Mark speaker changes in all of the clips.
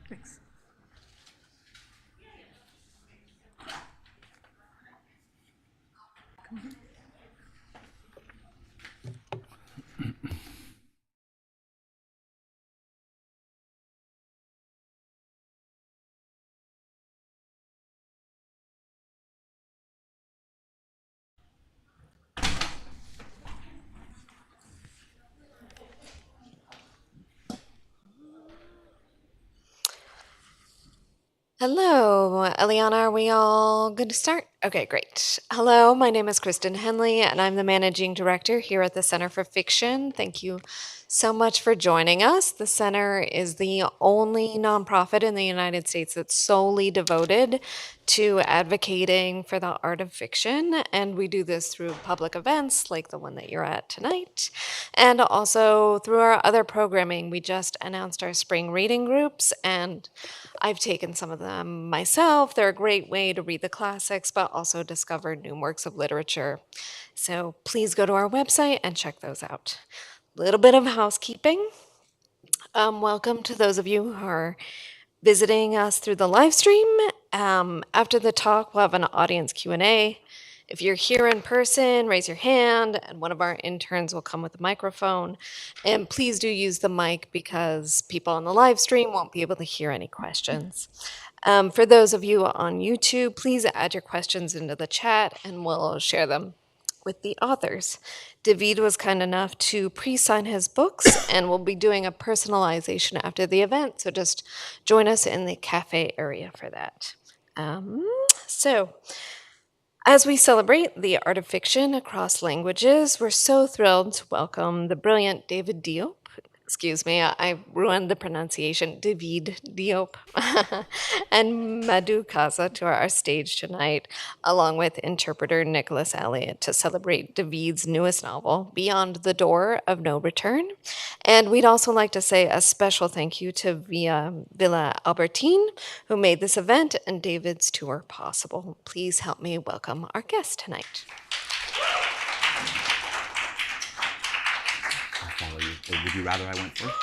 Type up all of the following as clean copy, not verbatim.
Speaker 1: Thanks.
Speaker 2: Hello, Eliana. Are we all good to start? Okay, great. Hello, my name is Kristen Henley, and I'm the managing director here at the Center for Fiction. Thank you so much for joining us. The Center is the only nonprofit in the United States that's solely devoted to advocating for the art of fiction, and we do this through public events like the one that you're at tonight, and also through our other programming. We just announced our spring reading groups, and I've taken some of them myself. They're a great way to read the classics, but also discover new works of literature. So please go to our website and check those out. Little bit of housekeeping. Welcome to those of you who are visiting us through the live stream. After the talk, we'll have an audience Q&A. If you're here in person, raise your hand, and one of our interns will come with a microphone. And please do use the mic because people on the live stream won't be able to hear any questions. For those of you on YouTube, please add your questions into the chat, and we'll share them with the authors. David was kind enough to pre-sign his books, and we'll be doing a personalization after the event, so just join us in the cafe area for that. So, as we celebrate the art of fiction across languages, we're so thrilled to welcome the brilliant David Diop. Excuse me, I ruined the pronunciation. David Diop and Madhu Kaza to our stage tonight, along with interpreter Nicholas Elliott, to celebrate David's newest novel, Beyond the Door of No Return. And we'd also like to say a special thank you to Villa Albertine, who made this event and David's tour possible. Please help me welcome our guest tonight.
Speaker 3: I'll follow you. Or would you rather I went first?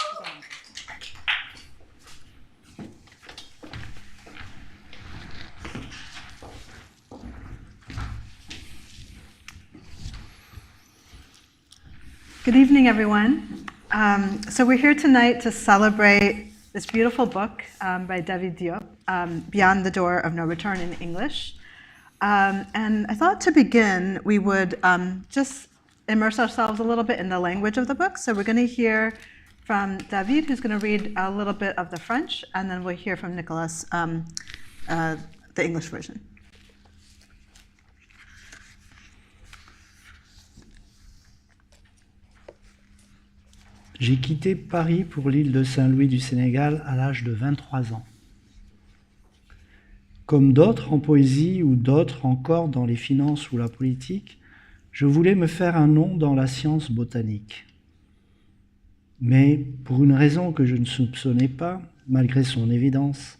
Speaker 1: Good evening, everyone. So we're here tonight to celebrate this beautiful book by David Diop, Beyond the Door of No Return in English. And I thought to begin, we would just immerse ourselves a little bit in the language of the book. So we're going to hear from David, who's going to read a little bit of the French, and then we'll hear from Nicholas, the English version.
Speaker 4: J'ai quitté Paris pour l'île de Saint-Louis du Sénégal à l'âge de 23 ans. Comme d'autres en poésie ou d'autres encore dans les finances ou la politique, je voulais me faire un nom dans la science botanique. Mais pour une raison que je ne soupçonnais pas, malgré son évidence,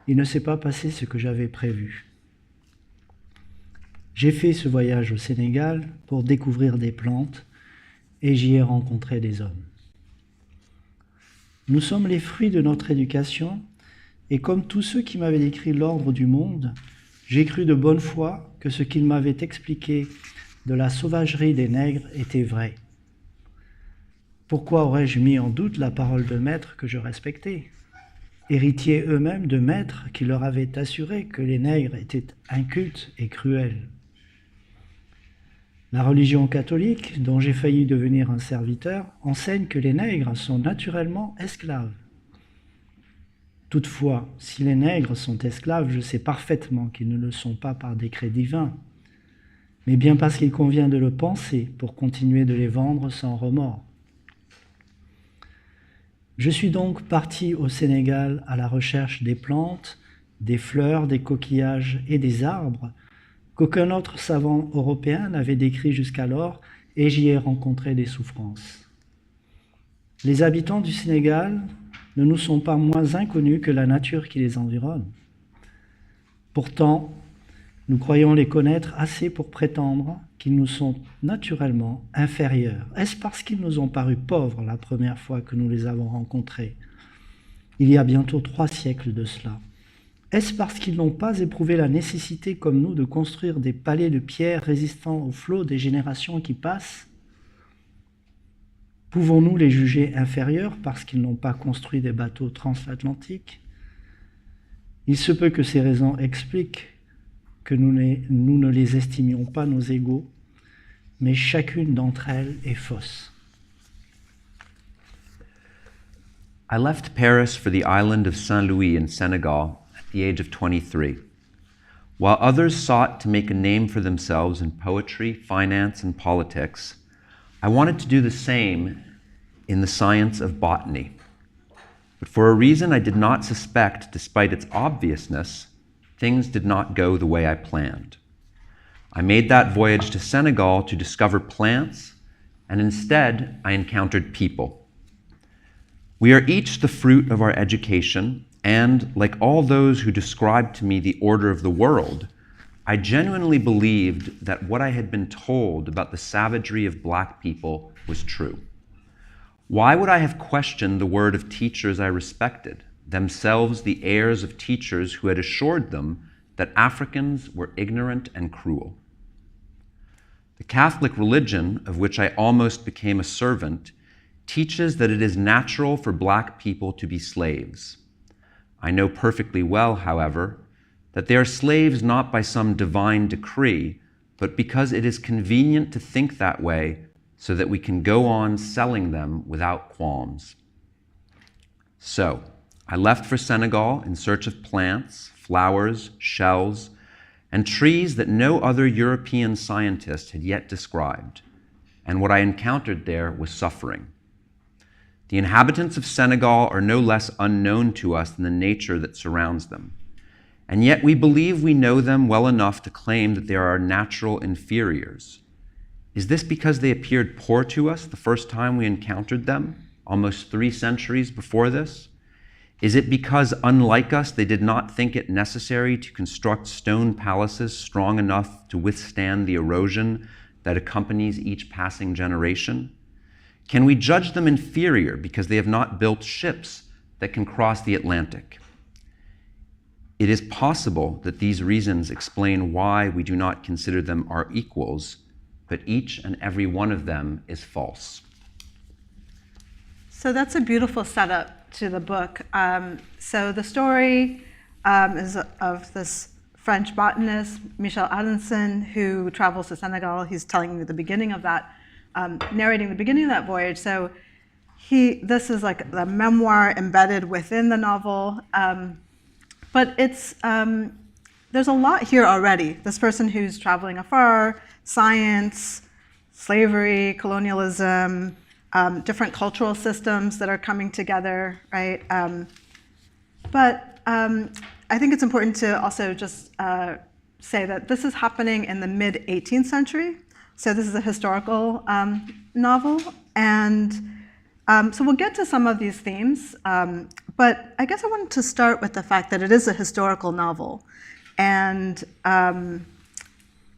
Speaker 4: il ne s'est pas passé ce que j'avais prévu. J'ai fait ce voyage au Sénégal pour découvrir des plantes et j'y ai rencontré des hommes. Nous sommes les fruits de notre éducation et comme tous ceux qui m'avaient décrit l'ordre du monde, j'ai cru de bonne foi que ce qu'ils m'avaient expliqué de la sauvagerie des nègres était vrai. Pourquoi aurais-je mis en doute la parole de maître que je respectais, héritiers eux-mêmes de maîtres qui leur avaient assuré que les nègres étaient incultes et cruels? La religion catholique, dont j'ai failli devenir un serviteur, enseigne que les nègres sont naturellement esclaves. Toutefois, si les nègres sont esclaves, je sais parfaitement qu'ils ne le sont pas par décret divin, mais bien parce qu'il convient de le penser pour continuer de les vendre sans remords. Je suis donc parti au Sénégal à la recherche des plantes, des fleurs, des coquillages et des arbres qu'aucun autre savant européen n'avait décrit jusqu'alors, et j'y ai rencontré des souffrances. Les habitants du Sénégal ne nous sont pas moins inconnus que la nature qui les environne. Pourtant, nous croyons les connaître assez pour prétendre qu'ils nous sont naturellement inférieurs. Est-ce parce qu'ils nous ont paru pauvres la première fois que nous les avons rencontrés, il y a bientôt 3 siècles de cela? Est-ce parce qu'ils n'ont pas éprouvé la nécessité, comme nous, de construire des palais de pierre résistants au flot des générations qui passent? Pouvons-nous les juger inférieurs parce qu'ils n'ont pas construit des bateaux transatlantiques? Il se peut que ces raisons expliquent que nous ne les estimions pas nos égaux, mais chacune d'entre elles est fausse.
Speaker 3: I left Paris for the island of Saint-Louis in Senegal at the age of 23. While others sought to make a name for themselves in poetry, finance, and politics, I wanted to do the same in the science of botany. But for a reason I did not suspect, despite its obviousness, things did not go the way I planned. I made that voyage to Senegal to discover plants, and instead I encountered people. We are each the fruit of our education, and like all those who described to me the order of the world, I genuinely believed that what I had been told about the savagery of Black people was true. Why would I have questioned the word of teachers I respected, themselves the heirs of teachers who had assured them that Africans were ignorant and cruel? The Catholic religion, of which I almost became a servant, teaches that it is natural for Black people to be slaves. I know perfectly well, however, that they are slaves not by some divine decree, but because it is convenient to think that way so that we can go on selling them without qualms. So, I left for Senegal in search of plants, flowers, shells, and trees that no other European scientist had yet described, and what I encountered there was suffering. The inhabitants of Senegal are no less unknown to us than the nature that surrounds them, and yet we believe we know them well enough to claim that they are our natural inferiors. Is this because they appeared poor to us the first time we encountered them, almost 3 centuries before this? Is it because, unlike us, they did not think it necessary to construct stone palaces strong enough to withstand the erosion that accompanies each passing generation? Can we judge them inferior because they have not built ships that can cross the Atlantic? It is possible that these reasons explain why we do not consider them our equals, but each and every one of them is false.
Speaker 1: So that's a beautiful setup to the book. So the story is of this French botanist, Michel Adanson, who travels to Senegal. He's telling you the beginning of that, narrating the beginning of that voyage. So this is like the memoir embedded within the novel. But there's a lot here already. This person who's traveling afar, science, slavery, colonialism, different cultural systems that are coming together, right? But I think it's important to also just say that this is happening in the mid-18th century. So this is a historical novel. And so we'll get to some of these themes. But I guess I wanted to start with the fact that it is a historical novel. And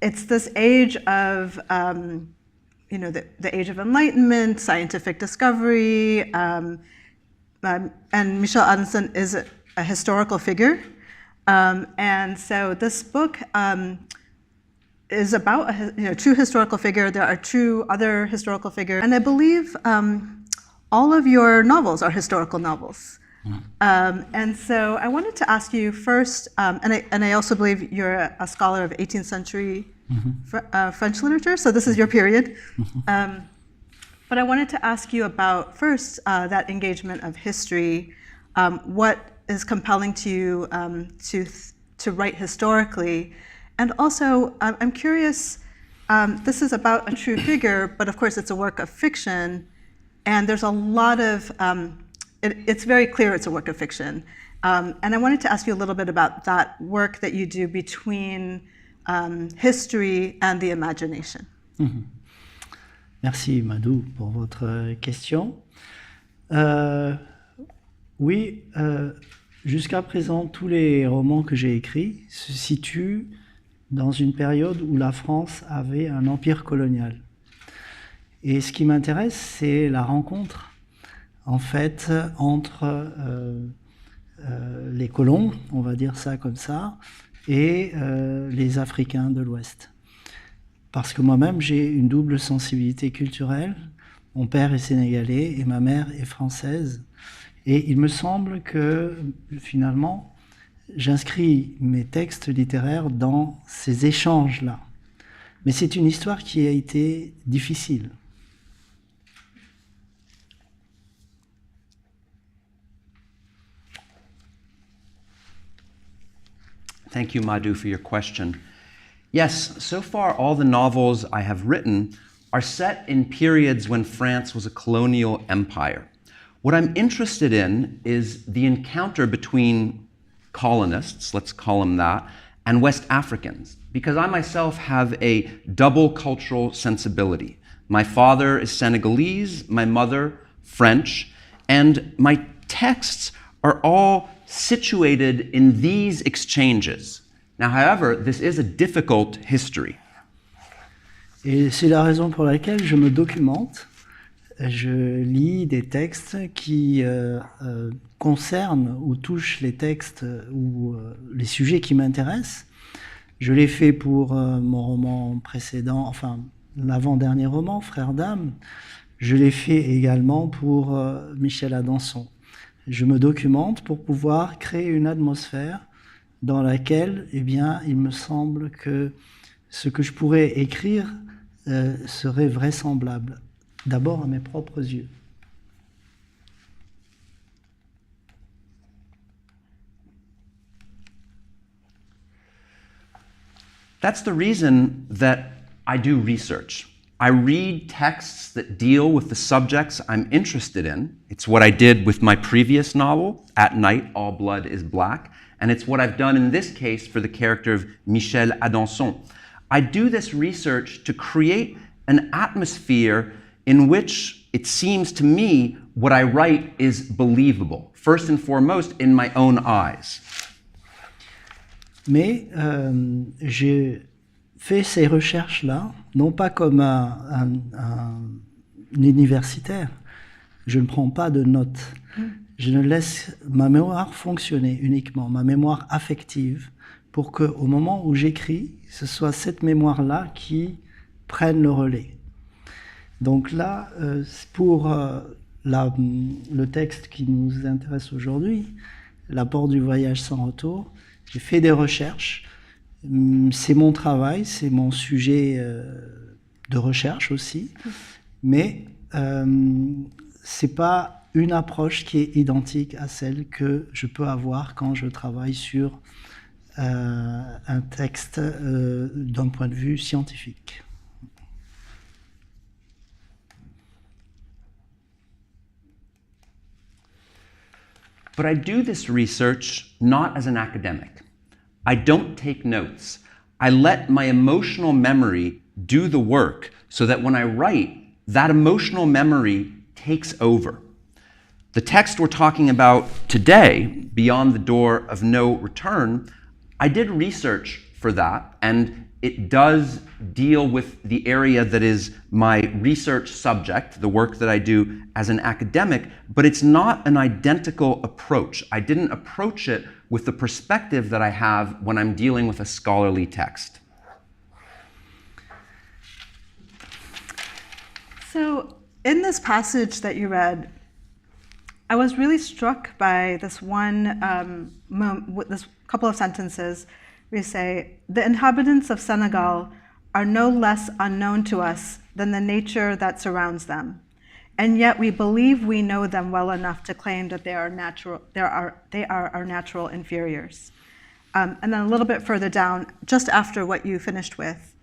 Speaker 1: it's this age of, the age of enlightenment, scientific discovery, and Michel Adanson is a historical figure. And so this book is about a true historical figure. There are 2 other historical figures. And I believe all of your novels are historical novels. And so I wanted to ask you first, and I also believe you're a scholar of 18th century French literature, so this is your period. But I wanted to ask you about first that engagement of history. What is compelling to you to write historically? And also, I'm curious, this is about a true figure, but of course it's a work of fiction, and there's a lot of, it's very clear it's a work of fiction. And I wanted to ask you a little bit about that work that you do between history, and the imagination.
Speaker 4: Merci Madhu pour votre question. Oui, jusqu'à présent, tous les romans que j'ai écrits se situent dans une période où la France avait un empire colonial. Et ce qui m'intéresse, c'est la rencontre, en fait, entre les colons, on va dire ça comme ça, et les Africains de l'Ouest. Parce que moi-même, j'ai une double sensibilité culturelle. Mon père est sénégalais et ma mère est française. Et il me semble que, finalement, j'inscris mes textes littéraires dans ces échanges-là. Mais c'est une histoire qui a été difficile.
Speaker 3: Thank you, Madhu, for your question. Yes, so far all the novels I have written are set in periods when France was a colonial empire. What I'm interested in is the encounter between colonists, let's call them that, and West Africans, because I myself have a double cultural sensibility. My father is Senegalese, my mother French, and my texts are all situated in these exchanges. Now, however, this is a difficult history.
Speaker 4: Et c'est la raison pour laquelle je me documente. Je lis des textes qui concernent ou touchent les textes ou les sujets qui m'intéressent. Je l'ai fait pour mon roman précédent, enfin l'avant-dernier roman, Frères d'âme. Je l'ai fait également pour Michel Adanson. Je me documente pour pouvoir créer une atmosphère dans laquelle, eh bien, il me semble que ce que je pourrais écrire serait vraisemblable, d'abord à mes propres yeux.
Speaker 3: That's the reason that I do research. I read texts that deal with the subjects I'm interested in. It's what I did with my previous novel, At Night, All Blood is Black, and it's what I've done in this case for the character of Michel Adanson. I do this research to create an atmosphere in which it seems to me what I write is believable, first and foremost in my own eyes.
Speaker 4: Mais j'ai fait ces recherches-là, non pas comme un universitaire. Je ne prends pas de notes. Je ne laisse ma mémoire fonctionner uniquement, ma mémoire affective, pour qu'au moment où j'écris, ce soit cette mémoire-là qui prenne le relais. Donc là, pour le texte qui nous intéresse aujourd'hui, L'apport du voyage sans retour, j'ai fait des recherches. C'est mon travail, c'est mon sujet de recherche aussi, mais c'est pas une approche qui est identique à celle que je peux avoir quand je travaille sur un texte d'un point de vue scientifique.
Speaker 3: But I do this research not as an academic. I don't take notes. I let my emotional memory do the work so that when I write, that emotional memory takes over. The text we're talking about today, Beyond the Door of No Return, I did research for that, and it does deal with the area that is my research subject, the work that I do as an academic, but it's not an identical approach. I didn't approach it with the perspective that I have when I'm dealing with a scholarly text.
Speaker 1: So in this passage that you read, I was really struck by this this couple of sentences where you say, the inhabitants of Senegal are no less unknown to us than the nature that surrounds them. And yet we believe we know them well enough to claim that they are our natural inferiors. And then a little bit further down, just after what you finished with,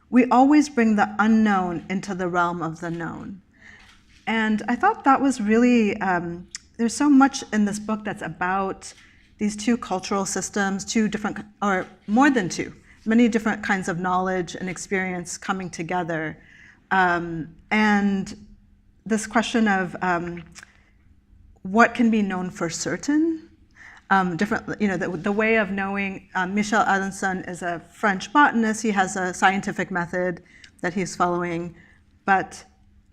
Speaker 1: we always bring the unknown into the realm of the known. And I thought that was really, there's so much in this book that's about these two cultural systems, two different, or more than two, many different kinds of knowledge and experience coming together. And this question of what can be known for certain, the way of knowing. Michel Adanson is a French botanist. He has a scientific method that he's following, but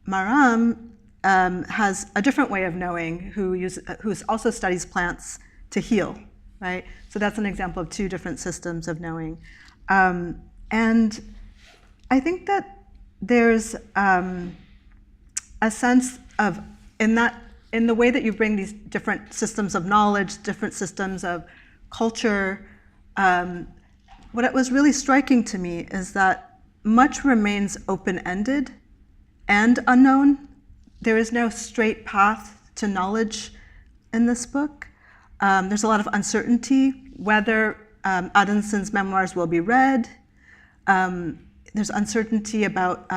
Speaker 1: Maram has a different way of knowing, who also studies plants to heal, right? So that's an example of two different systems of knowing. And I think that there's a sense of, in the way that you bring these different systems of knowledge, different systems of culture, what was really striking to me is that much remains open-ended and unknown. There is no straight path to knowledge in this book. There's a lot of uncertainty whether Adanson's memoirs will be read. There's uncertainty about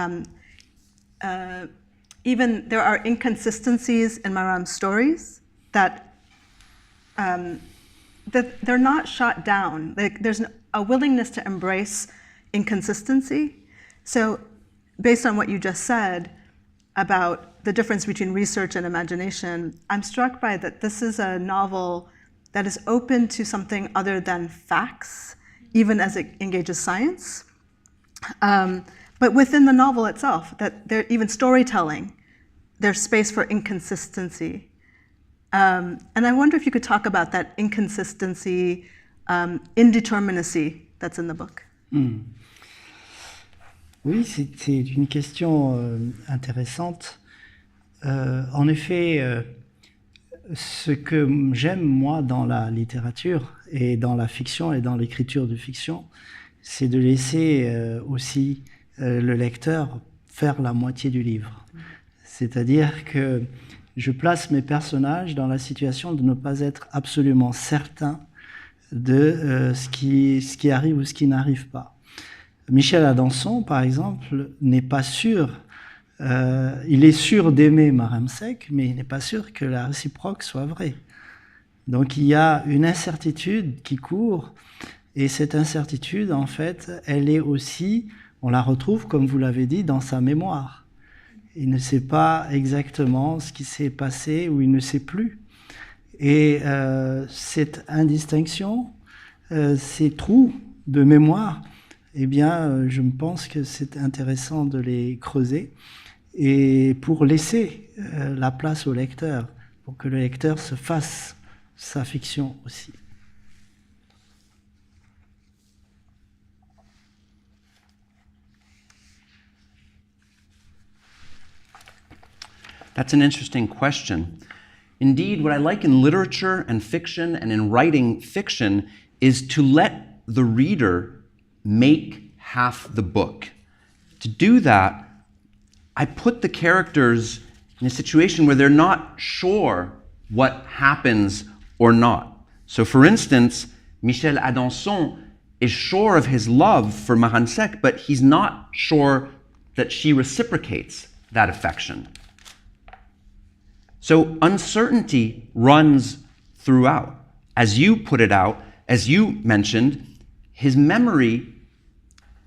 Speaker 1: even there are inconsistencies in Maram's stories that they're not shot down. There's a willingness to embrace inconsistency. So based on what you just said about the difference between research and imagination, I'm struck by that this is a novel that is open to something other than facts, even as it engages science. But within the novel itself, that there, even storytelling, there's space for inconsistency. And I wonder if you could talk about that inconsistency, indeterminacy that's in the book.
Speaker 4: Oui, c'est une question intéressante. En effet, ce que j'aime, moi, dans la littérature et dans la fiction et dans l'écriture de fiction, c'est de laisser aussi le lecteur faire la moitié du livre. C'est-à-dire que je place mes personnages dans la situation de ne pas être absolument certain de ce qui arrive ou ce qui n'arrive pas. Michel Adanson, par exemple, n'est pas sûr, il est sûr d'aimer Maramsek, mais il n'est pas sûr que la réciproque soit vraie. Donc il y a une incertitude qui court, et cette incertitude, en fait, elle est aussi, on la retrouve, comme vous l'avez dit, dans sa mémoire. Il ne sait pas exactement ce qui s'est passé ou il ne sait plus. Et cette indistinction, ces trous de mémoire, eh bien, je pense que c'est intéressant de les creuser et pour laisser la place au lecteur, pour que le lecteur se fasse sa fiction aussi.
Speaker 3: That's an interesting question. Indeed, what I like in literature and fiction and in writing fiction is to let the reader make half the book. To do that, I put the characters in a situation where they're not sure what happens or not. So for instance, Michel Adanson is sure of his love for Maramsek, but he's not sure that she reciprocates that affection. So uncertainty runs throughout. As you put it out, as you mentioned, his memory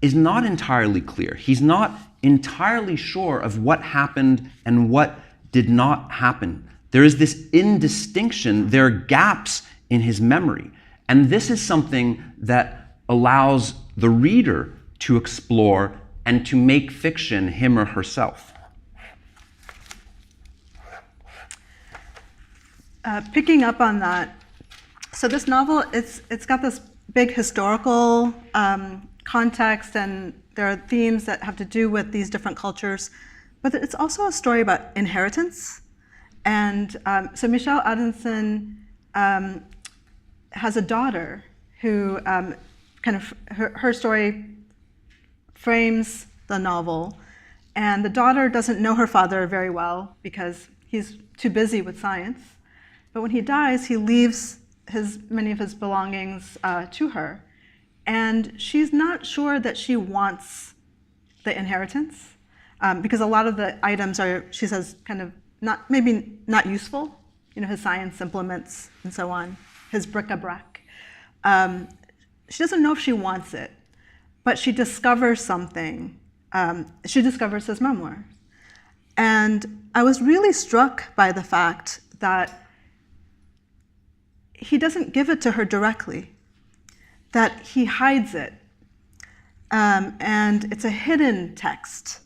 Speaker 3: is not entirely clear. He's not entirely sure of what happened and what did not happen. There is this indistinction, there are gaps in his memory. And this is something that allows the reader to explore and to make fiction him or herself.
Speaker 1: Picking up on that, so this novel, it's got this big historical context, and there are themes that have to do with these different cultures, but it's also a story about inheritance. And so Michel Adanson has a daughter who her story frames the novel, and the daughter doesn't know her father very well because he's too busy with science. But when he dies, he leaves many of his belongings to her. And she's not sure that she wants the inheritance because a lot of the items are, she says, kind of maybe not useful, his science implements and so on, his bric-a-brac. She doesn't know if she wants it. but she discovers something. She discovers his memoirs. And I was really struck by the fact that he doesn't give it to her directly, that he hides it. And it's a hidden text,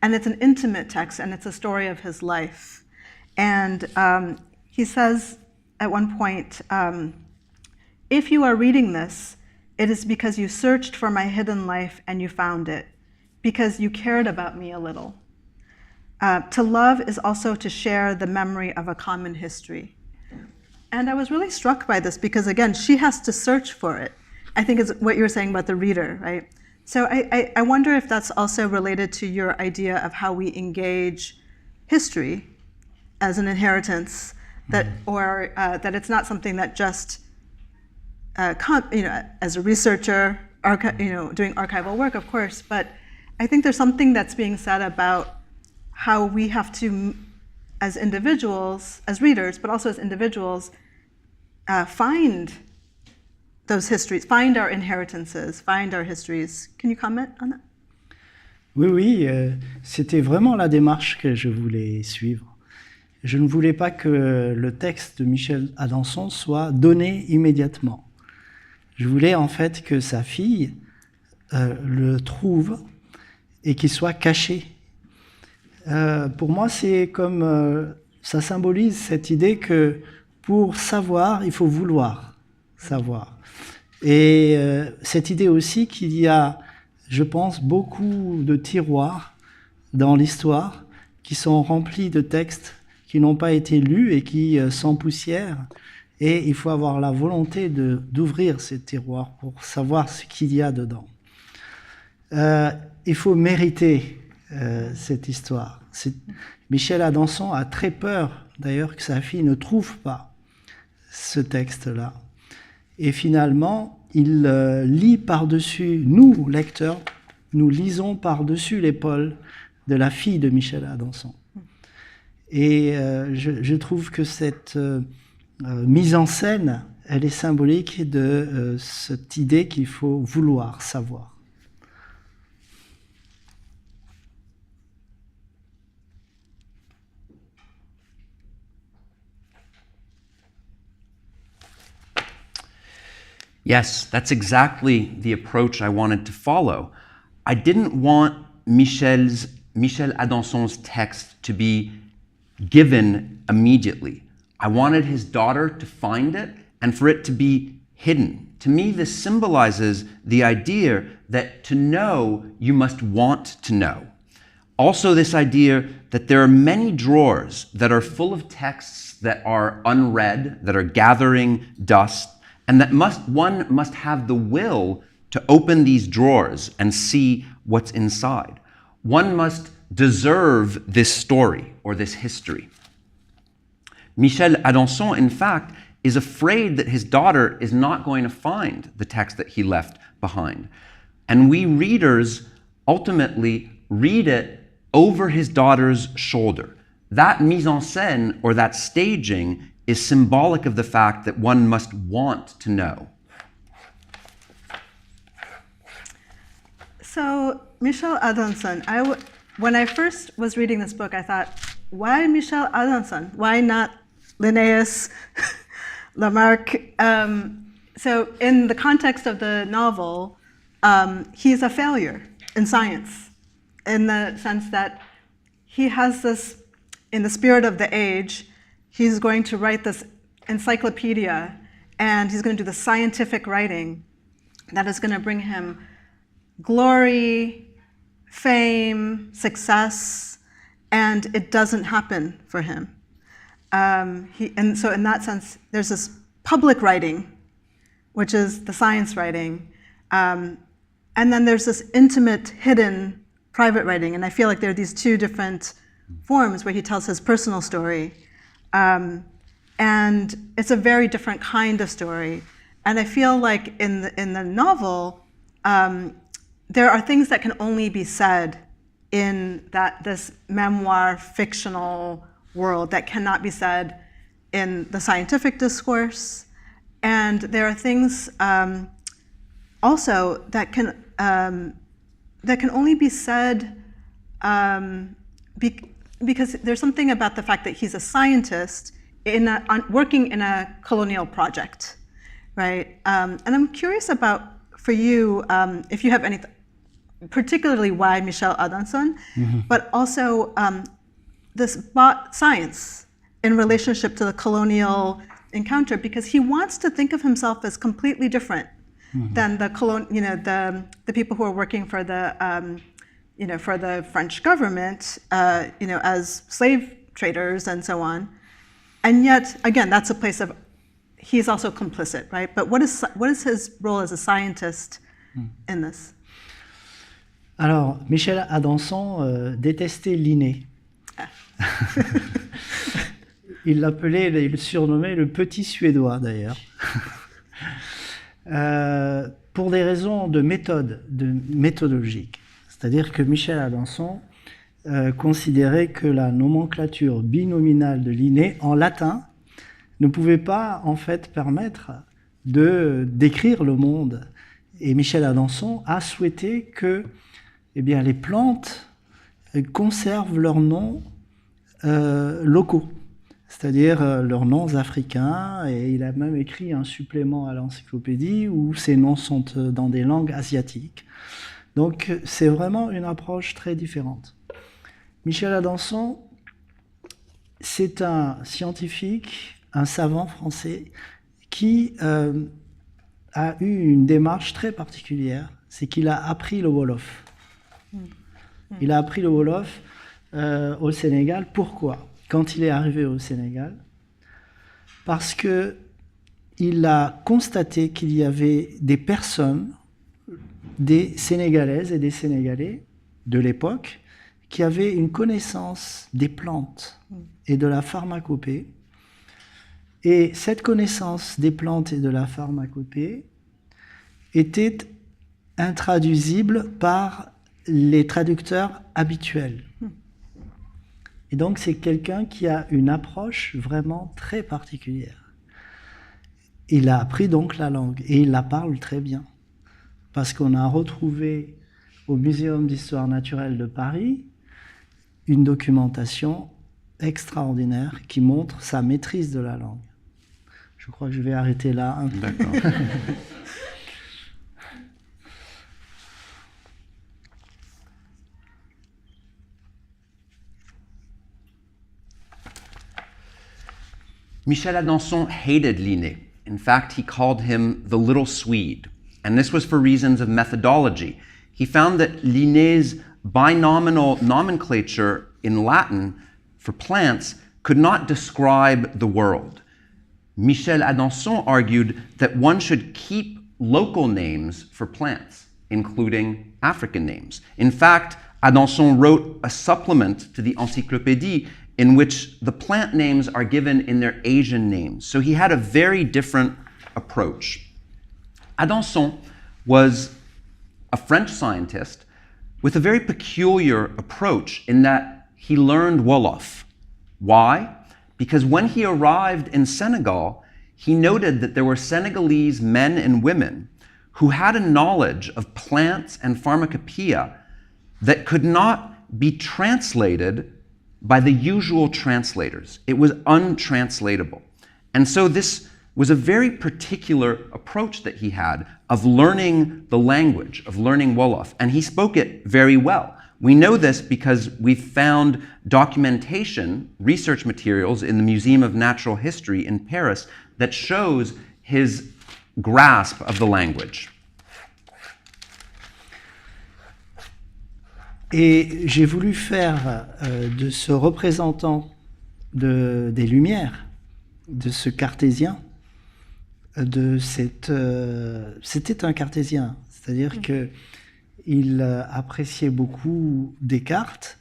Speaker 1: and it's an intimate text, and it's a story of his life. And he says at one point, if you are reading this, it is because you searched for my hidden life and you found it, because you cared about me a little. To love is also to share the memory of a common history. And I was really struck by this because, again, she has to search for it. I think is what you were saying about the reader, right? So I wonder if that's also related to your idea of how we engage history as an inheritance, that or that it's not something that just, as a researcher, doing archival work, of course, but I think there's something that's being said about how we have to, as individuals, as readers, but also as individuals, find those histories, find our inheritances, find our histories. Can you comment on that?
Speaker 4: Oui, c'était vraiment la démarche que je voulais suivre. Je ne voulais pas que le texte de Michel Adanson soit donné immédiatement. Je voulais en fait que sa fille le trouve et qu'il soit caché. Pour moi, c'est comme ça symbolise cette idée que pour savoir, il faut vouloir savoir. Et cette idée aussi qu'il y a, je pense, beaucoup de tiroirs dans l'histoire qui sont remplis de textes qui n'ont pas été lus et qui s'empoussièrent. Et il faut avoir la volonté d'ouvrir ces tiroirs pour savoir ce qu'il y a dedans. Il faut mériter cette histoire. Michel Adanson a très peur, d'ailleurs, que sa fille ne trouve pas ce texte-là. Et finalement, il lit par-dessus, nous, lecteurs, nous lisons par-dessus l'épaule de la fille de Michel Adanson. Et je trouve que cette mise en scène, elle est symbolique de cette idée qu'il faut vouloir savoir.
Speaker 3: Yes, that's exactly the approach I wanted to follow. I didn't want Michel Adanson's text to be given immediately. I wanted his daughter to find it and for it to be hidden. To me, this symbolizes the idea that to know, you must want to know. Also, this idea that there are many drawers that are full of texts that are unread, that are gathering dust, and that one must have the will to open these drawers and see what's inside. One must deserve this story or this history. Michel Adanson, in fact, is afraid that his daughter is not going to find the text that he left behind. And we readers ultimately read it over his daughter's shoulder. That mise en scène or that staging is symbolic of the fact that one must want to know.
Speaker 1: So, Michel Adanson, when I first was reading this book, I thought, why Michel Adanson? Why not Linnaeus, Lamarck? So in the context of the novel, he's a failure in science, in the sense that he has this, in the spirit of the age, he's going to write this encyclopedia, and he's going to do the scientific writing that is going to bring him glory, fame, success, and it doesn't happen for him. And so in that sense, there's this public writing, which is the science writing, and then there's this intimate, hidden, private writing, and I feel like there are these two different forms where he tells his personal story. And it's a very different kind of story. And I feel like in the novel, there are things that can only be said in this memoir fictional world that cannot be said in the scientific discourse. And there are things also that can only be said because there's something about the fact that he's a scientist working in a colonial project, right? And I'm curious about, for you, if you have any, particularly why Michel Adanson, but also this science in relationship to the colonial encounter, because he wants to think of himself as completely different than the people who are working for the for the French government, as slave traders and so on. And yet, again, that's a place of, he's also complicit, right? But what is his role as a scientist in this?
Speaker 4: Alors, Michel Adanson détestait Linné. Il le surnommait le petit Suédois, d'ailleurs. Pour des raisons de méthodologiques. C'est-à-dire que Michel Adanson considérait que la nomenclature binominale de Linné en latin ne pouvait pas en fait permettre de décrire le monde. Et Michel Adanson a souhaité que les plantes conservent leurs noms locaux, c'est-à-dire leurs noms africains, et il a même écrit un supplément à l'encyclopédie où ces noms sont dans des langues asiatiques. Donc c'est vraiment une approche très différente. Michel Adanson, c'est un scientifique, un savant français qui a eu une démarche très particulière, c'est qu'il a appris le Wolof. Il a appris le Wolof au Sénégal. Pourquoi? Quand il est arrivé au Sénégal, parce qu'il a constaté qu'il y avait des personnes, des Sénégalaises et des Sénégalais de l'époque, qui avaient une connaissance des plantes et de la pharmacopée. Et cette connaissance des plantes et de la pharmacopée était intraduisible par les traducteurs habituels. Et donc c'est quelqu'un qui a une approche vraiment très particulière. Il a appris donc la langue et il la parle très bien. Parce qu'on a retrouvé au Muséum d'histoire naturelle de Paris une documentation extraordinaire qui montre sa maîtrise de la langue. Je crois que je vais arrêter là.
Speaker 3: D'accord. Michel Adanson hated Linné. In fact, he called him the little Swede. And this was for reasons of methodology. He found that Linné's binominal nomenclature in Latin for plants could not describe the world. Michel Adanson argued that one should keep local names for plants, including African names. In fact, Adanson wrote a supplement to the Encyclopédie in which the plant names are given in their Asian names. So he had a very different approach. Adanson was a French scientist with a very peculiar approach in that he learned Wolof. Why? Because when he arrived in Senegal, he noted that there were Senegalese men and women who had a knowledge of plants and pharmacopoeia that could not be translated by the usual translators. It was untranslatable. And so this was a very particular approach that he had of learning the language, of learning Wolof, and he spoke it very well. We know this because we've found documentation, research materials in the Museum of Natural History in Paris that shows his grasp of the language.
Speaker 4: Et j'ai voulu faire de ce représentant des Lumières, de ce cartésien, c'était un cartésien, c'est-à-dire qu'il appréciait beaucoup Descartes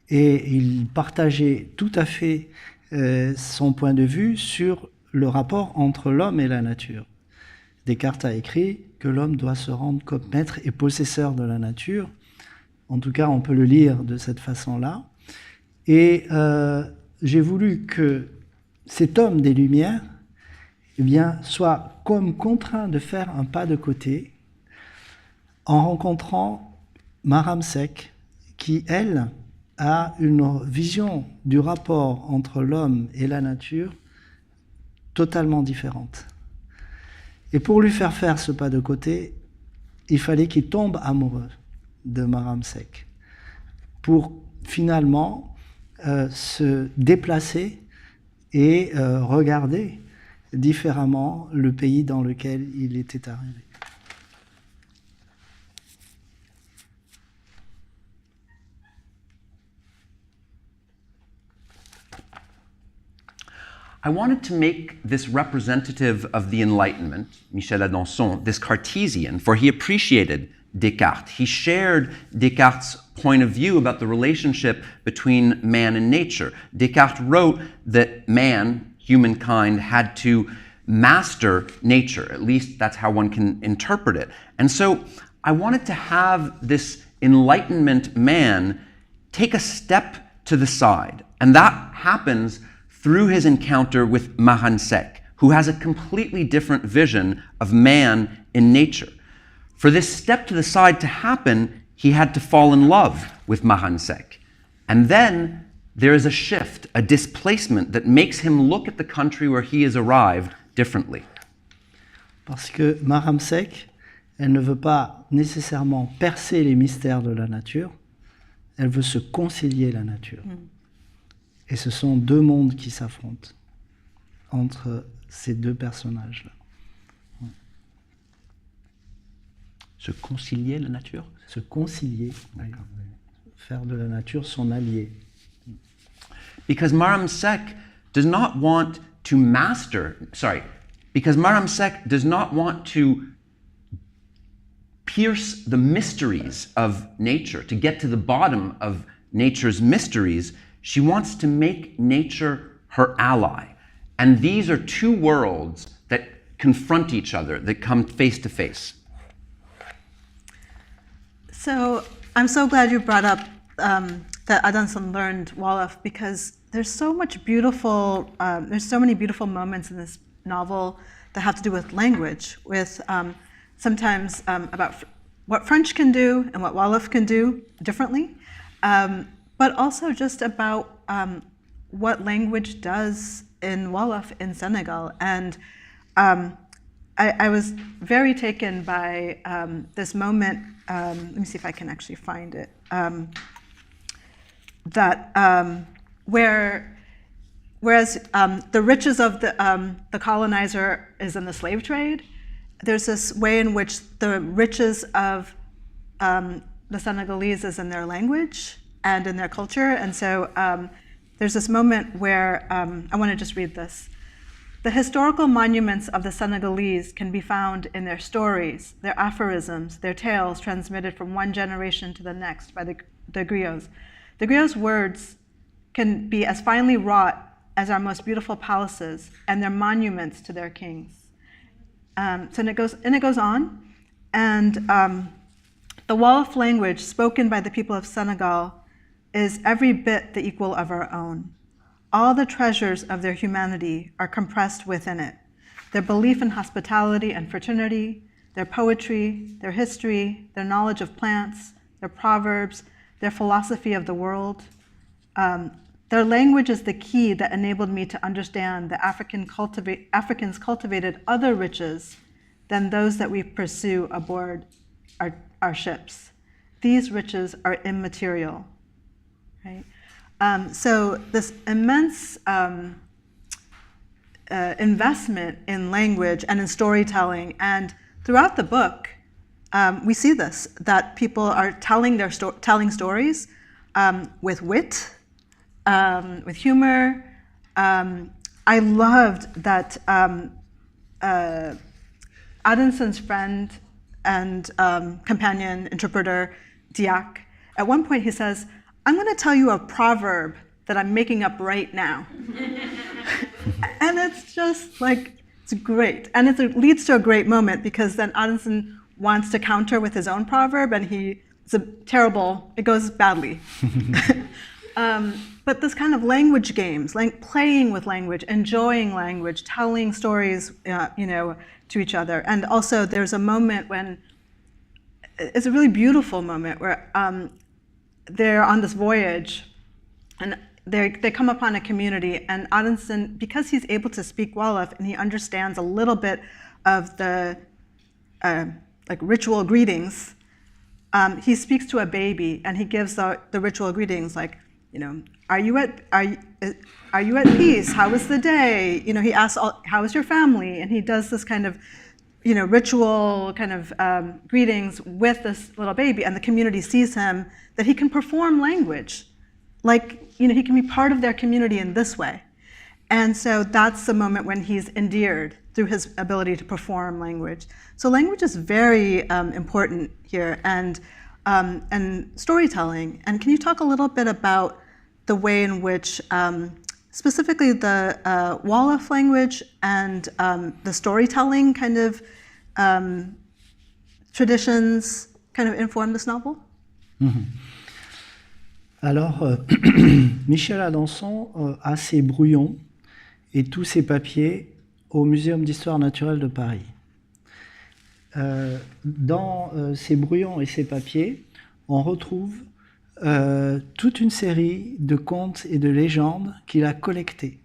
Speaker 4: et il partageait tout à fait son point de vue sur le rapport entre l'homme et la nature. Descartes a écrit que l'homme doit se rendre comme maître et possesseur de la nature. En tout cas, on peut le lire de cette façon-là. Et j'ai voulu que cet homme des Lumières soit comme contraint de faire un pas de côté en rencontrant Maramsek, qui, elle, a une vision du rapport entre l'homme et la nature totalement différente. Et pour lui faire ce pas de côté, il fallait qu'il tombe amoureux de Maramsek pour finalement se déplacer et regarder différemment le pays dans lequel il était arrivé.
Speaker 3: I wanted to make this representative of the Enlightenment, Michel Adanson, this Cartesian, for he appreciated Descartes. He shared Descartes' point of view about the relationship between man and nature. Descartes wrote that man, humankind, had to master nature. At least that's how one can interpret it. And so I wanted to have this Enlightenment man take a step to the side. And that happens through his encounter with Maramsek, who has a completely different vision of man in nature. For this step to the side to happen, he had to fall in love with Maramsek. And then there is a shift, a displacement that makes him look at the country where he has arrived differently.
Speaker 4: Parce que Maramsek, elle ne veut pas nécessairement percer les mystères de la nature, elle veut se concilier la nature. Et ce sont deux mondes qui s'affrontent entre ces deux personnages-là.
Speaker 3: Se concilier la nature?
Speaker 4: Se concilier, faire de la nature son allié.
Speaker 3: Because Maramsek does not want to because Maramsek does not want to pierce the mysteries of nature, to get to the bottom of nature's mysteries. She wants to make nature her ally. And these are two worlds that confront each other, that come face to face.
Speaker 1: So I'm so glad you brought up that Adanson learned Wolof, because there's so many beautiful moments in this novel that have to do with language, with sometimes about what French can do and what Wolof can do differently. But also just about what language does in Wolof in Senegal. And I was very taken by this moment, let me see if I can actually find it, whereas the riches of the colonizer is in the slave trade, there's this way in which the riches of the Senegalese is in their language and in their culture. And so there's this moment where, I want to just read this. The historical monuments of the Senegalese can be found in their stories, their aphorisms, their tales transmitted from one generation to the next by the griots. The griots' words can be as finely wrought as our most beautiful palaces, and they're monuments to their kings. So it goes on, and the Wolof language spoken by the people of Senegal is every bit the equal of our own. All the treasures of their humanity are compressed within it. Their belief in hospitality and fraternity, their poetry, their history, their knowledge of plants, their proverbs, their philosophy of the world. Their language is the key that enabled me to understand that Africans cultivated other riches than those that we pursue aboard our ships. These riches are immaterial. Right? So this immense investment in language and in storytelling, and throughout the book, we see this, that people are telling stories with wit, with humor. I loved that Adanson's friend and companion interpreter, Diop, at one point he says, I'm going to tell you a proverb that I'm making up right now. And it's just like, it's great. And it leads to a great moment, because then Adanson wants to counter with his own proverb, and it goes badly. But this kind of language games, like playing with language, enjoying language, telling stories, to each other. And also there's a moment when it's a really beautiful moment where they're on this voyage, and they come upon a community, and Aronson, because he's able to speak Wolof and he understands a little bit of the like ritual greetings, he speaks to a baby and he gives the ritual greetings, like, you know, are you at peace? How was the day? You know, he asks, how is your family? And he does this kind of, you know, ritual kind of greetings with this little baby, and the community sees him, that he can perform language. Like, you know, he can be part of their community in this way. And so that's the moment when he's endeared through his ability to perform language. So language is very important here, and storytelling. And can you talk a little bit about the way in which specifically the Wolof language and the storytelling kind of traditions kind of inform this novel?
Speaker 4: Mhm. Alors, Michel Adanson a ses brouillons et tous ses papiers au Muséum d'histoire naturelle de Paris. Dans ces brouillons et ces papiers, on retrouve toute une série de contes et de légendes qu'il a collectés.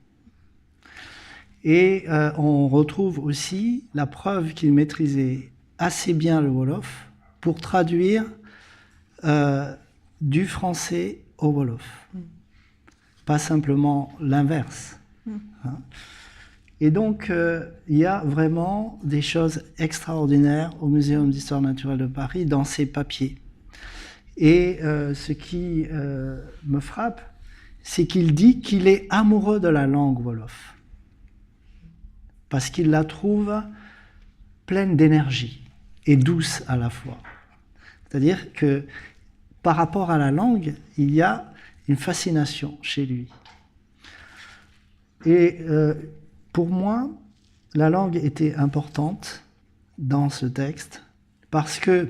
Speaker 4: Et on retrouve aussi la preuve qu'il maîtrisait assez bien le Wolof pour traduire du français au Wolof. Pas simplement l'inverse. Hein. Et donc, il y a vraiment des choses extraordinaires au Muséum d'histoire naturelle de Paris dans ces papiers. Et ce qui me frappe, c'est qu'il dit qu'il est amoureux de la langue Wolof, parce qu'il la trouve pleine d'énergie et douce à la fois. C'est-à-dire que par rapport à la langue, il y a une fascination chez lui. Et pour moi, la langue était importante dans ce texte parce que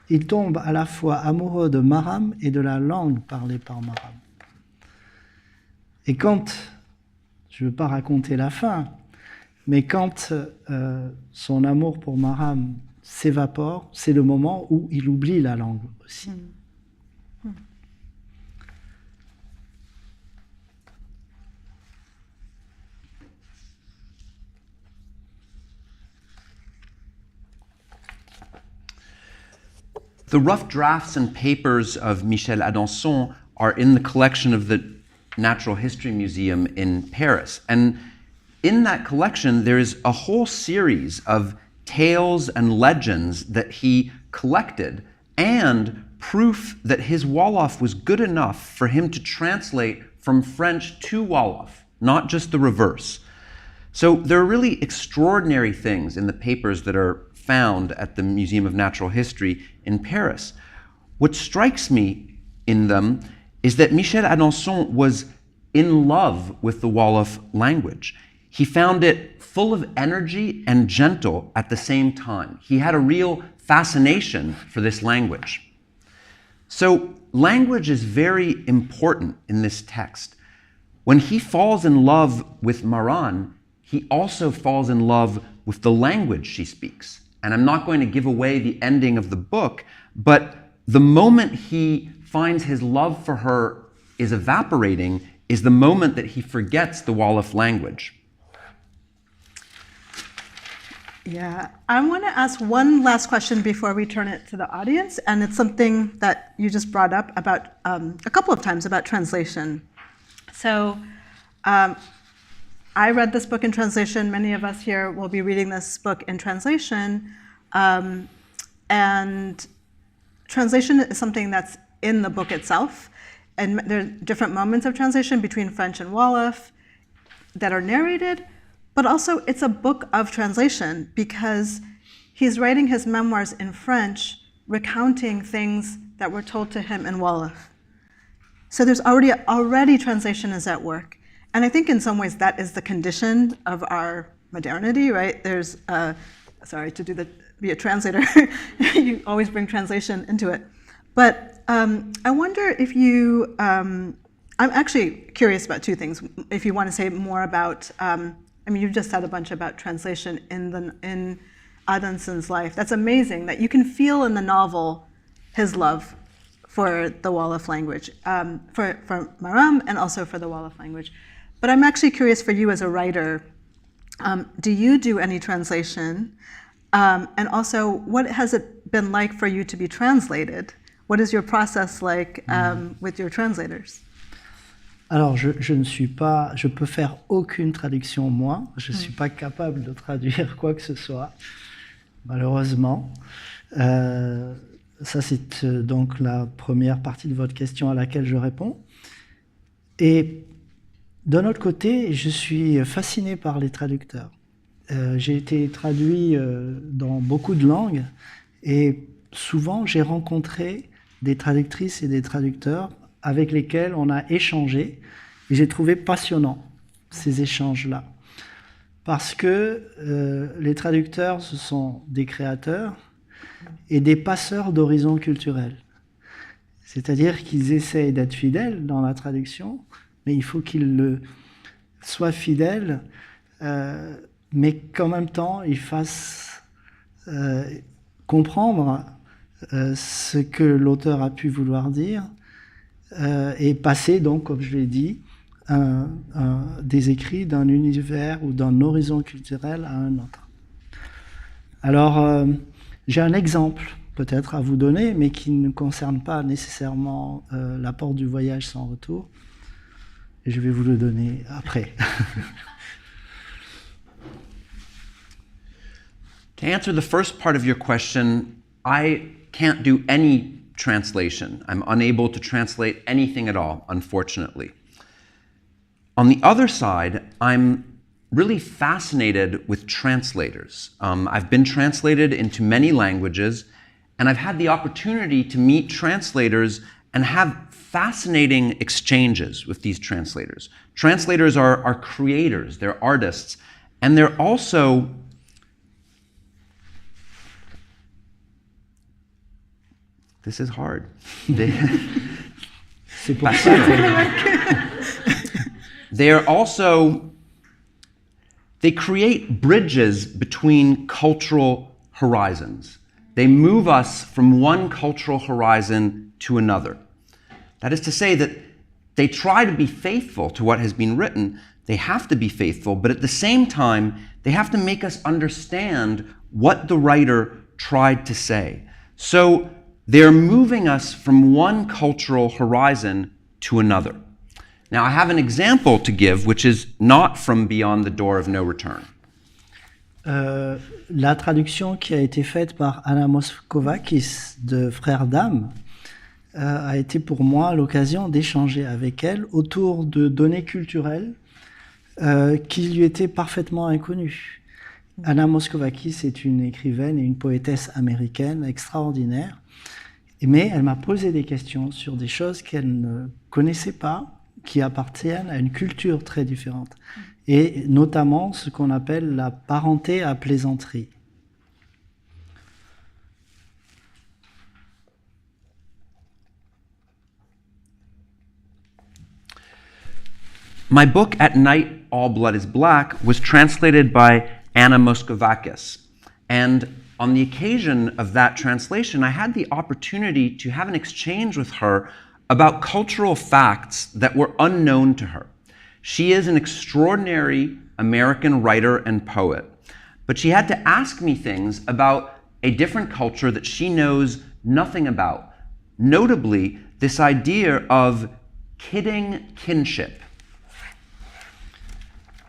Speaker 4: il tombe à la fois amoureux de Maram et de la langue parlée par Maram. Et quand, je ne veux pas raconter la fin, mais quand son amour pour Maram s'évapore, c'est le moment où il oublie la langue aussi.
Speaker 3: The rough drafts and papers of Michel Adanson are in the collection of the Natural History Museum in Paris. And in that collection, there is a whole series of tales and legends that he collected, and proof that his Wolof was good enough for him to translate from French to Wolof, not just the reverse. So there are really extraordinary things in the papers that are found at the Museum of Natural History in Paris. What strikes me in them is that Michel Adanson was in love with the Wolof language. He found it full of energy and gentle at the same time. He had a real fascination for this language. So language is very important in this text. When he falls in love with Maran, he also falls in love with the language she speaks. And I'm not going to give away the ending of the book, but the moment he finds his love for her is evaporating is the moment that he forgets the Wolof language.
Speaker 1: Yeah, I want to ask one last question before we turn it to the audience, and it's something that you just brought up about a couple of times about translation. So I read this book in translation. Many of us here will be reading this book in translation. And translation is something that's in the book itself. And there are different moments of translation between French and Wolof that are narrated. But also, it's a book of translation because he's writing his memoirs in French, recounting things that were told to him in Wolof. So there's already translation is at work. And I think in some ways that is the condition of our modernity, right? There's, sorry, be a translator, you always bring translation into it. But I wonder if you, I'm actually curious about two things. If you want to say more about, I mean, you've just said a bunch about translation in Adamson's life. That's amazing that you can feel in the novel his love for the Wolof language, for Maram and also for the Wolof language. But I'm actually curious for you as a writer, do you do any translation? And also, what has it been like for you to be translated? What is your process like with your translators?
Speaker 4: Alors, je peux faire aucune traduction moi. Je ne suis pas capable de traduire quoi que ce soit, malheureusement. Ça, c'est donc la première partie de votre question à laquelle je réponds. Et d'un autre côté, je suis fasciné par les traducteurs. J'ai été traduit dans beaucoup de langues et souvent, j'ai rencontré des traductrices et des traducteurs avec lesquels on a échangé, et j'ai trouvé passionnant ces échanges-là. Parce que les traducteurs, ce sont des créateurs et des passeurs d'horizons culturels. C'est-à-dire qu'ils essayent d'être fidèles dans la traduction, mais il faut qu'ils soient fidèles, mais qu'en même temps, ils fassent comprendre ce que l'auteur a pu vouloir dire, et passer donc, comme je l'ai dit, des écrits d'un univers ou d'un horizon culturel à un autre. Alors, j'ai un exemple peut-être à vous donner, mais qui ne concerne pas nécessairement l'apport du voyage sans retour. Et je vais vous le donner après.
Speaker 3: To answer the first part of your question, I can't do any translation. I'm unable to translate anything at all, unfortunately. On the other side, I'm really fascinated with translators. I've been translated into many languages, and I've had the opportunity to meet translators and have fascinating exchanges with these translators. Translators are creators, they're artists, and they're also this is hard.
Speaker 4: C'est pour ça
Speaker 3: they create bridges between cultural horizons. They move us from one cultural horizon to another. That is to say that they try to be faithful to what has been written. They have to be faithful, but at the same time, they have to make us understand what the writer tried to say. So they're moving us from one cultural horizon to another. Now, I have an example to give, which is not from Beyond the Door of No Return.
Speaker 4: La traduction qui a été faite par Anna Moskovakis de Frères d'âme a été pour moi l'occasion d'échanger avec elle autour de données culturelles qui lui étaient parfaitement inconnues. Anna Moskovakis est une écrivaine et une poétesse américaine extraordinaire, mais elle m'a posé des questions sur des choses qu'elle ne connaissait pas, qui appartiennent à une culture très différente, et notamment ce qu'on appelle la parenté à plaisanterie.
Speaker 3: My book, At Night, All Blood is Black, was translated by Anna Moskovakis. And on the occasion of that translation, I had the opportunity to have an exchange with her about cultural facts that were unknown to her. She is an extraordinary American writer and poet, but she had to ask me things about a different culture that she knows nothing about, notably this idea of kidding kinship.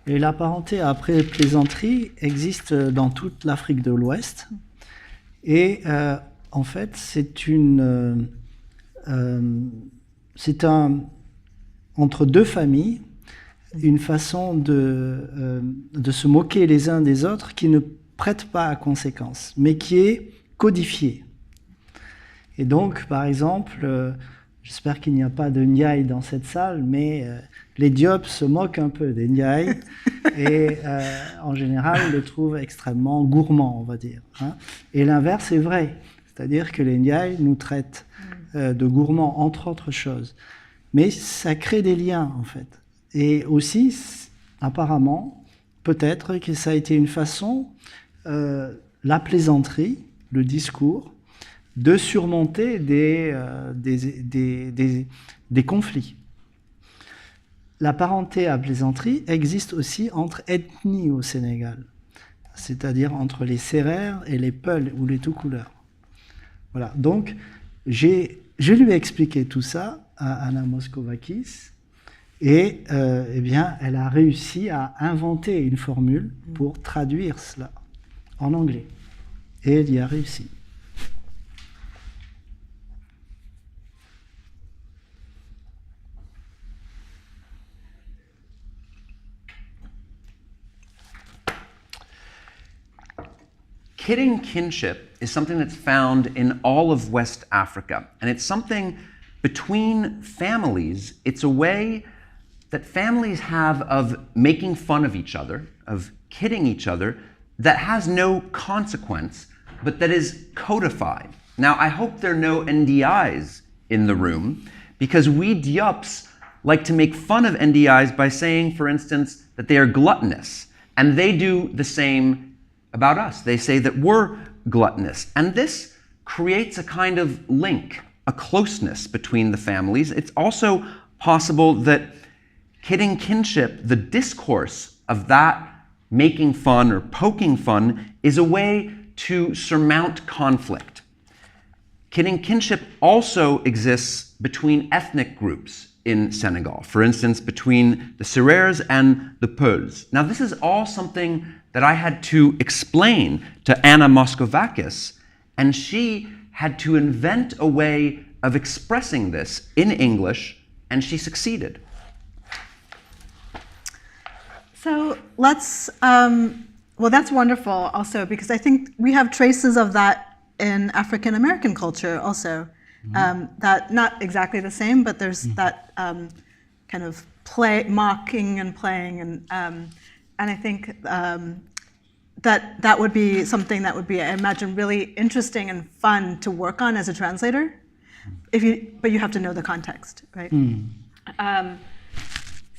Speaker 4: Et la parenté après plaisanterie existe dans toute l'Afrique de l'Ouest. Et en fait, c'est entre deux familles, une façon de se moquer les uns des autres qui ne prête pas à conséquence, mais qui est codifiée. Et donc, par exemple, j'espère qu'il n'y a pas de Ndiaye dans cette salle, mais les Diop se moquent un peu des Ndiaye et en général le trouvent extrêmement gourmand, on va dire. Hein. Et l'inverse est vrai, c'est-à-dire que les Ndiaye nous traitent de gourmands, entre autres choses. Mais ça crée des liens, en fait. Et aussi, apparemment, peut-être que ça a été une façon, la plaisanterie, le discours, de surmonter des conflits. La parenté à plaisanterie existe aussi entre ethnies au Sénégal, c'est-à-dire entre les Sérères et les Peuls ou les tout-couleurs. Voilà, donc je lui ai expliqué tout ça à Anna Moskovakis et eh bien, elle a réussi à inventer une formule pour traduire cela en anglais. Et elle y a réussi.
Speaker 3: Kidding kinship is something that's found in all of West Africa, and it's something between families. It's a way that families have of making fun of each other, of kidding each other, that has no consequence, but that is codified. Now, I hope there are no NDIs in the room, because we Diops like to make fun of NDIs by saying, for instance, that they are gluttonous, and they do the same about us. They say that we're gluttonous. And this creates a kind of link, a closeness between the families. It's also possible that kidding kinship, the discourse of that making fun or poking fun, is a way to surmount conflict. Kidding kinship also exists between ethnic groups in Senegal, for instance, between the Sérères and the Peuls. Now, this is all something that I had to explain to Anna Moskovakis, and she had to invent a way of expressing this in English, and she succeeded.
Speaker 1: So let's, well, that's wonderful also, because I think we have traces of that in African American culture also. That not exactly the same, but there's that kind of mocking and playing, and I think that would be something that would be, I imagine, really interesting and fun to work on as a translator. But you have to know the context, right?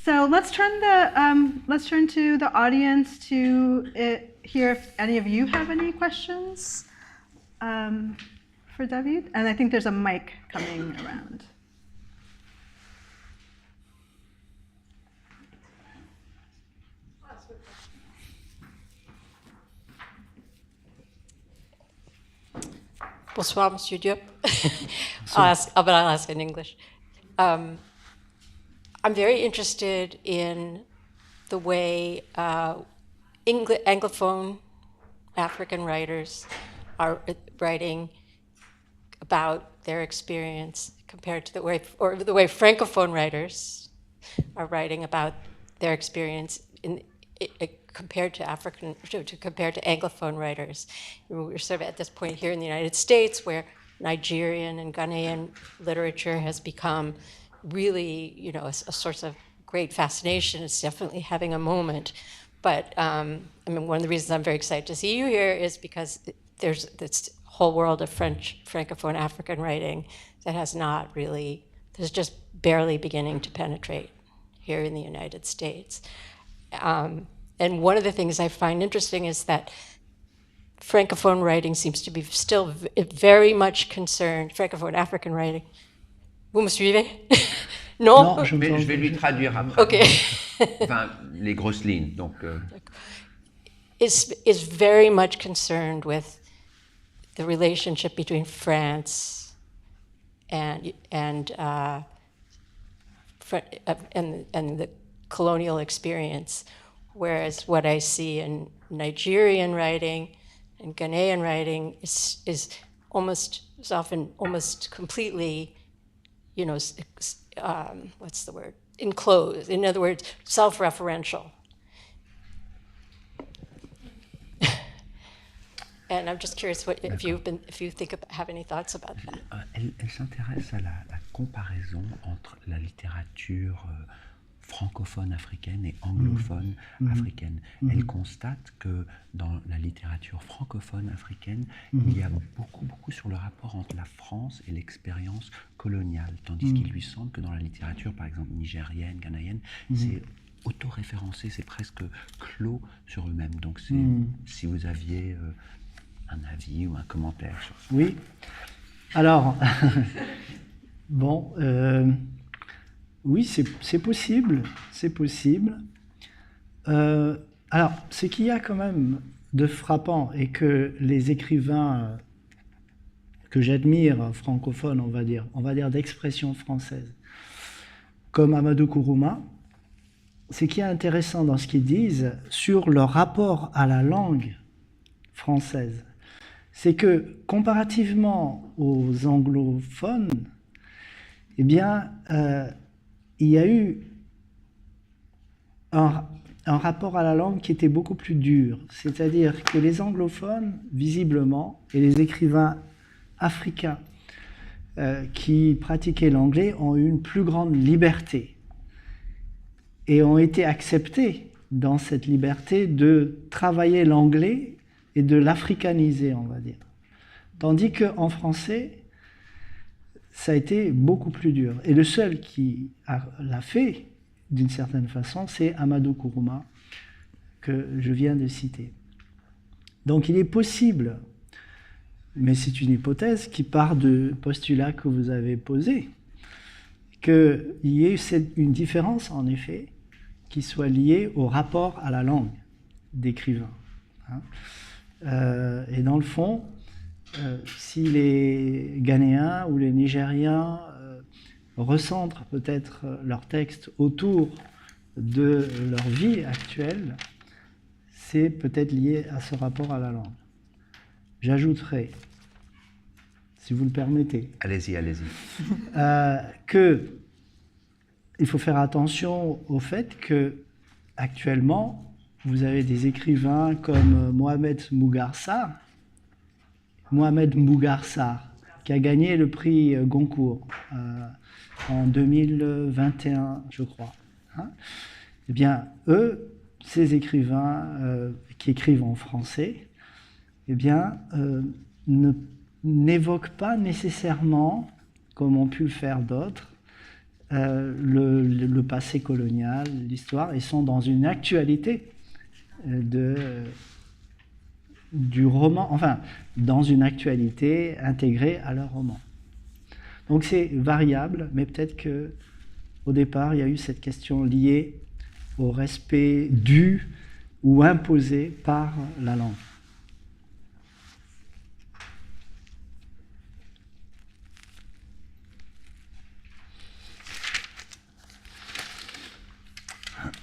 Speaker 1: So let's turn to the audience to hear if any of you have any questions for David. And I think there's a mic coming around.
Speaker 5: Bonsoir, Monsieur Diop. I'll ask in English. I'm very interested in the way Anglophone African writers are writing about their experience compared to the way Francophone writers are writing about their experience compared to Anglophone writers. We're sort of at this point here in the United States where Nigerian and Ghanaian literature has become really, a source of great fascination. It's definitely having a moment. But one of the reasons I'm very excited to see you here is because there's this whole world of Francophone African writing that is just barely beginning to penetrate here in the United States. And one of the things I find interesting is that Francophone writing seems to be still very much concerned, Francophone African writing. Vous me suivez? Non?
Speaker 3: Je vais lui traduire après.
Speaker 5: Okay.
Speaker 3: Enfin, les grosses lignes. Donc,
Speaker 5: is very much concerned with the relationship between France and the colonial experience. Whereas what I see in Nigerian writing and Ghanaian writing is often almost completely, what's the word? Enclosed. In other words, self-referential. And I'm just curious if you have any thoughts about that.
Speaker 3: Elle s'intéresse à la comparaison entre la littérature francophone africaine et anglophone africaine. Elle constate que dans la littérature francophone africaine, il y a beaucoup sur le rapport entre la France et l'expérience coloniale, tandis qu'il lui semble que dans la littérature, par exemple, nigérienne, ghanéenne, c'est auto-référencé, c'est presque clos sur eux-mêmes. Donc si vous aviez un avis ou un commentaire sur ça?
Speaker 4: Oui. Alors, bon, oui, c'est possible, c'est possible. Alors, ce qu'il y a quand même de frappant et que les écrivains que j'admire, francophones, on va dire d'expression française, comme Madhu, ce qui est intéressant dans ce qu'ils disent sur leur rapport à la langue française, c'est que comparativement aux anglophones, eh bien, il y a eu un rapport à la langue qui était beaucoup plus dur. C'est-à-dire que les anglophones, visiblement, et les écrivains africains qui pratiquaient l'anglais ont eu une plus grande liberté et ont été acceptés dans cette liberté de travailler l'anglais et de l'africaniser, on va dire. Tandis qu'en français, ça a été beaucoup plus dur. Et le seul qui l'a fait, d'une certaine façon, c'est Madhu que je viens de citer. Donc il est possible, mais c'est une hypothèse qui part de postulats que vous avez posés, qu'il y ait une différence, en effet, qui soit liée au rapport à la langue d'écrivain. Et dans le fond, si les Ghanéens ou les Nigériens recentrent peut-être leurs textes autour de leur vie actuelle, c'est peut-être lié à ce rapport à la langue. J'ajouterai, si vous le permettez,
Speaker 3: Allez-y, allez-y.
Speaker 4: Il faut faire attention au fait que actuellement, vous avez des écrivains comme Mohamed Mbougar-Sarr, qui a gagné le prix Goncourt en 2021, je crois. Eh bien, ces écrivains qui écrivent en français, eh bien, n'évoquent pas nécessairement, comme ont pu le faire d'autres, le passé colonial, l'histoire, et sont dans une actualité du roman, enfin, dans une actualité intégrée à leur roman. Donc c'est variable, mais peut-être qu'au départ, il y a eu cette question liée au respect dû ou imposé par la langue.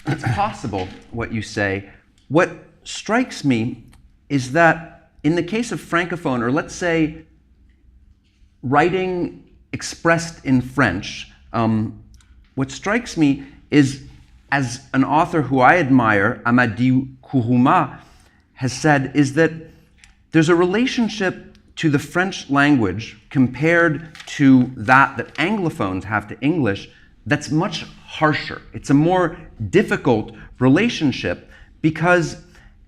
Speaker 3: It's possible what you say. What strikes me is that in the case of Francophone, or let's say writing expressed in French, what strikes me is, as an author who I admire, Amadou Kourouma, has said, is that there's a relationship to the French language compared to that Anglophones have to English that's much harsher. It's a more difficult relationship because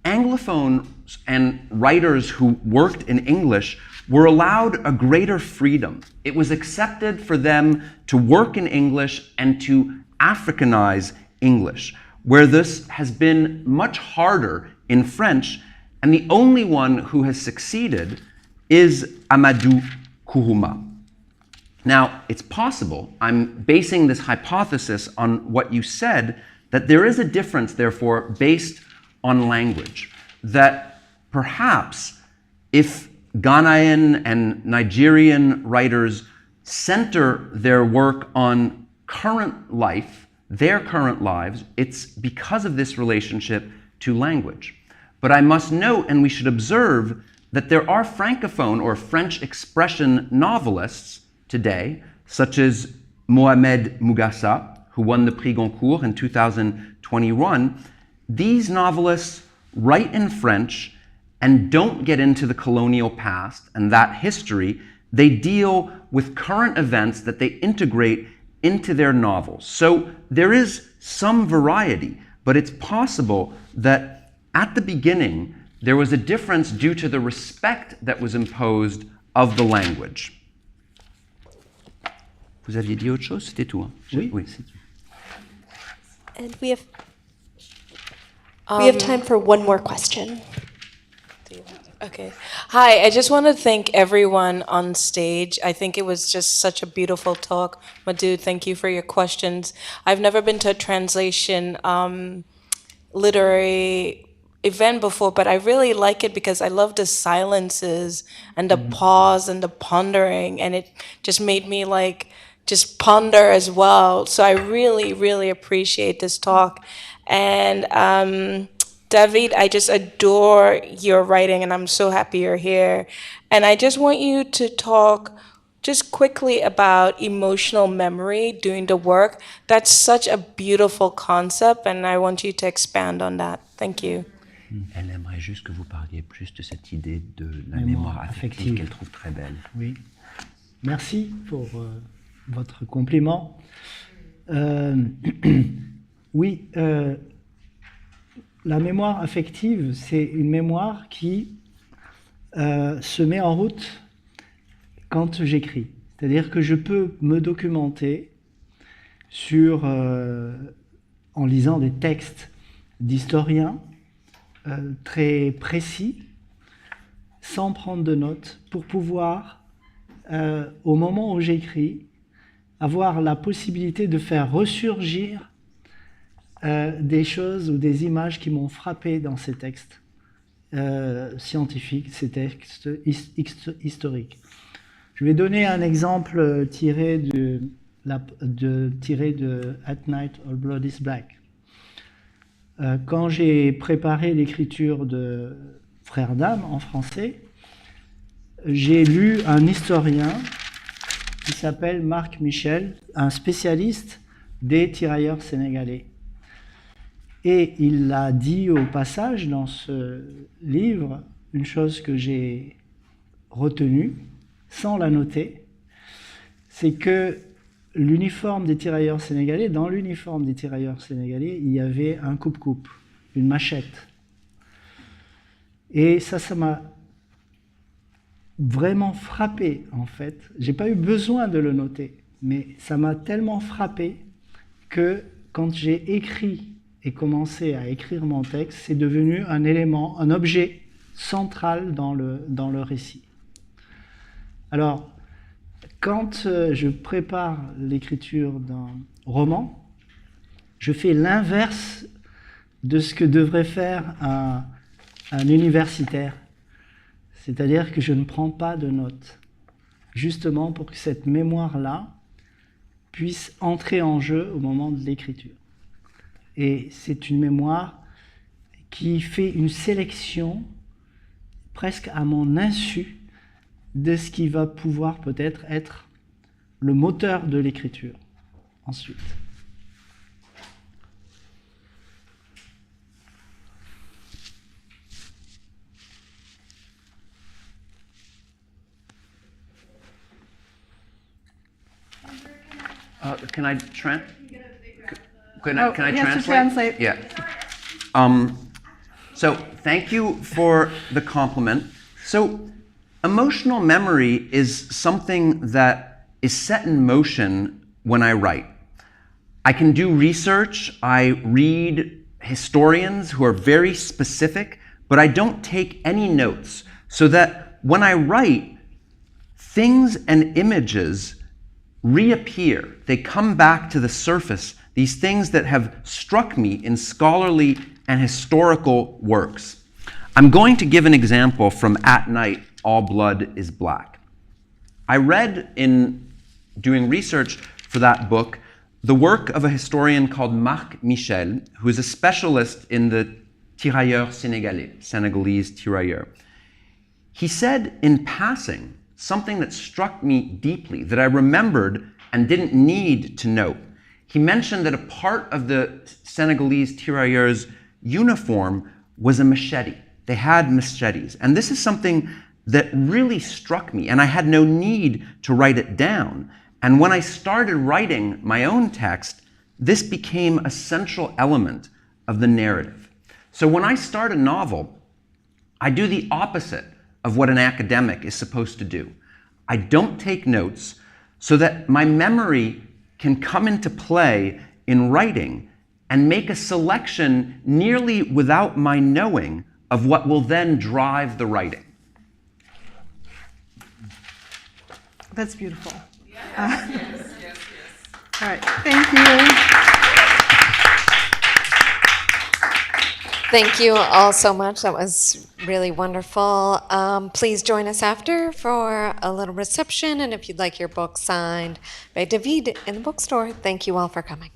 Speaker 3: Anglophones and writers who worked in English were allowed a greater freedom. It was accepted for them to work in English and to Africanize English, where this has been much harder in French, and the only one who has succeeded is Amadou Kourouma. Now, it's possible, I'm basing this hypothesis on what you said, that there is a difference, therefore, based on language. That perhaps if Ghanaian and Nigerian writers center their work on current life, their current lives, it's because of this relationship to language. But I must note, and we should observe, that there are Francophone or French expression novelists today, such as Mohamed Mougassa, who won the Prix Goncourt in 2021. These novelists write in French and don't get into the colonial past and that history. They deal with current events that they integrate into their novels. So there is some variety, but it's possible that at the beginning there was a difference due to the respect that was imposed of the language. Vous aviez dit autre chose? C'était tout. Hein?
Speaker 4: Oui, c'est tout.
Speaker 6: And we have time for one more question.
Speaker 7: Okay. Hi, I just want to thank everyone on stage. I think it was just such a beautiful talk. Madhu, thank you for your questions. I've never been to a translation literary event before, but I really like it because I love the silences and the pause and the pondering, and it just made me like just ponder as well. So I really, really appreciate this talk. And David, I just adore your writing, and I'm so happy you're here. And I just want you to talk just quickly about emotional memory doing the work. That's such a beautiful concept, and I want you to expand on that. Thank you.
Speaker 3: Elle aimerait juste que vous parliez plus de cette idée de la
Speaker 4: Mémoire
Speaker 3: mémoire affective
Speaker 4: affective.
Speaker 3: qu'elle trouve très belle.
Speaker 4: Oui. Merci pour votre compliment. Oui, la mémoire affective, c'est une mémoire qui se met en route quand j'écris. C'est-à-dire que je peux me documenter sur, en lisant des textes d'historiens très précis, sans prendre de notes, pour pouvoir, au moment où j'écris, avoir la possibilité de faire ressurgir des choses ou des images qui m'ont frappé dans ces textes scientifiques, ces textes historiques. Je vais donner un exemple tiré de At Night All Blood is Black. Quand j'ai préparé l'écriture de Frères d'âme en français, j'ai lu un historien qui s'appelle Marc Michel, un spécialiste des tirailleurs sénégalais. Et il a dit au passage dans ce livre une chose que j'ai retenue, sans la noter, c'est que l'uniforme des tirailleurs sénégalais, dans l'uniforme des tirailleurs sénégalais, il y avait un coupe-coupe, une machette. Et ça m'a vraiment frappé, en fait. J'ai pas eu besoin de le noter, mais ça m'a tellement frappé que quand j'ai écrit et commencé à écrire mon texte, c'est devenu un élément, un objet central dans le récit. Alors, quand je prépare l'écriture d'un roman, je fais l'inverse de ce que devrait faire un universitaire. C'est-à-dire que je ne prends pas de notes, justement pour que cette mémoire-là puisse entrer en jeu au moment de l'écriture. Et c'est une mémoire qui fait une sélection presque à mon insu de ce qui va pouvoir peut-être être le moteur de l'écriture ensuite.
Speaker 3: Can I
Speaker 1: He has to translate.
Speaker 3: Yeah. So thank you for the compliment. So emotional memory is something that is set in motion when I write. I can do research, I read historians who are very specific, but I don't take any notes, so that when I write, things and images reappear. They come back to the surface, these things that have struck me in scholarly and historical works. I'm going to give an example from At Night, All Blood is Black. I read in doing research for that book the work of a historian called Marc Michel, who is a specialist in the tirailleurs sénégalais, Senegalese tirailleurs. He said in passing something that struck me deeply, that I remembered and didn't need to note. He mentioned that a part of the Senegalese tirailleurs' uniform was a machete. They had machetes. And this is something that really struck me, and I had no need to write it down. And when I started writing my own text, this became a central element of the narrative. So when I start a novel, I do the opposite of what an academic is supposed to do. I don't take notes so that my memory can come into play in writing and make a selection nearly without my knowing of what will then drive the writing.
Speaker 1: That's beautiful. All right, thank you.
Speaker 2: Thank you all so much. That was really wonderful. Please join us after for a little reception, and if you'd like your book signed by David in the bookstore, thank you all for coming.